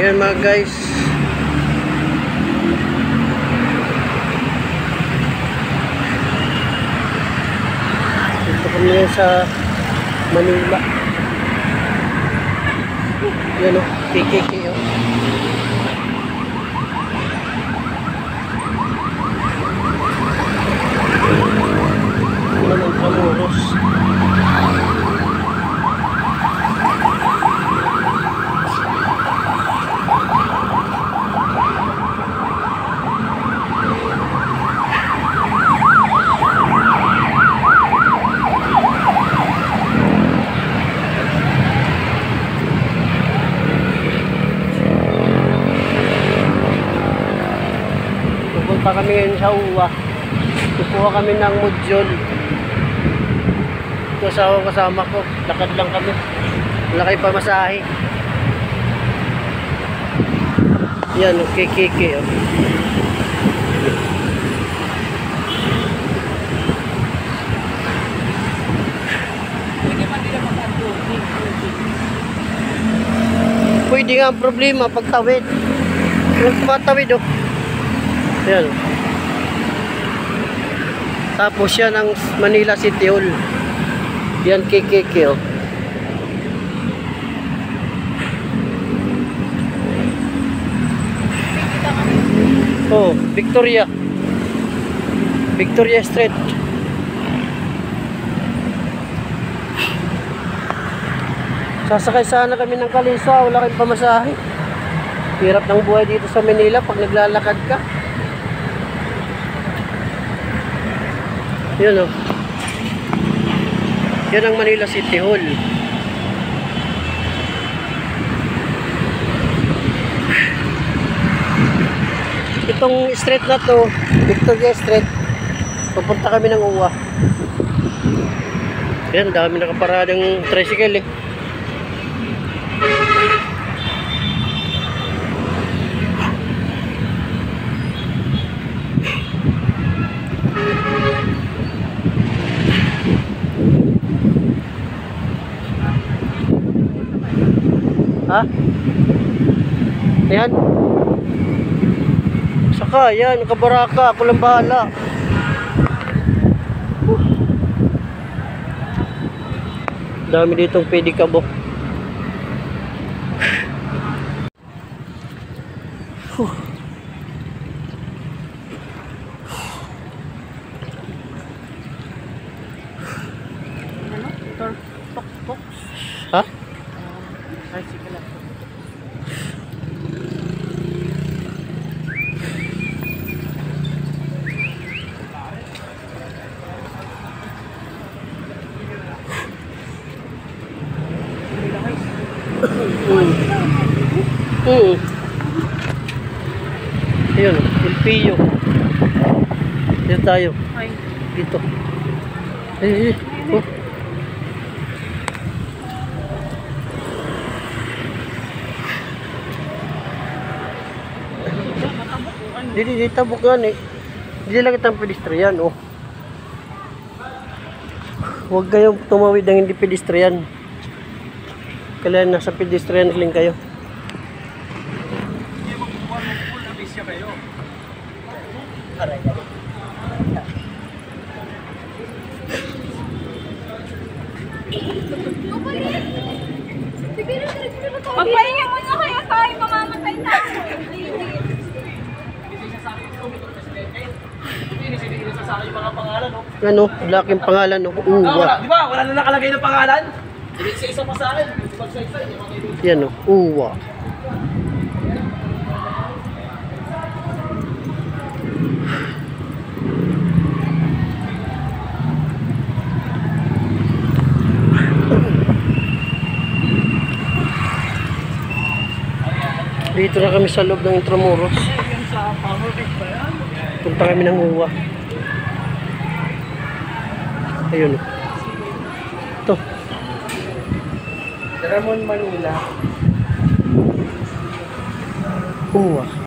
Yan mga guys. Dito kami sa Manila. Yan o, KKK o. Yan ang Intramuros. Pupunta kami ngayon sa UWA. Kukuha kami ng module. Ito sa kasama ko. Lakad lang kami. Wala kayo pamasahe. Yan, KKK. Oh. Pwede nga ang problema pagtawid. Kung tumatawid oh. Yan. Tapos yan ang Manila City Hall. Yan KKK oh. Oh, Victoria. Victoria Street. Sasakay sana kami ng Kalisa, wala kayong pamasahe. Hirap ng buhay dito sa Manila pag naglalakad ka. Yan o. Yan ang Manila City Hall. Itong street na to, Victoria Street, pupunta kami ng UWA. Yan, dami nakaparadang tricycle eh. Ha? Yan. Saka, yan, kabaraka. Ako lang bahala. Dami ditong pedicab. Ha? Tricycle lang. Ayun, Ilpio. Dito tayo. Dito. Oh. Hindi tabok yan eh. Hindi lang itang pedestrian oh. Huwag kayong tumawid ng hindi pedestrian. Kailangan nasa pedestrian lang kayo. Magpahinga muna kaya tayo, mamamatay na. Ano? Laking pangalan no? UWA. Di ba? Wala na nakalagay na pangalan? Isa pa sa akin. Yan no? UWA. Dito na kami sa loob ng Intramuros. Punta kami ng UWA. Ayun. Ito. Ramon, Manila. UWA.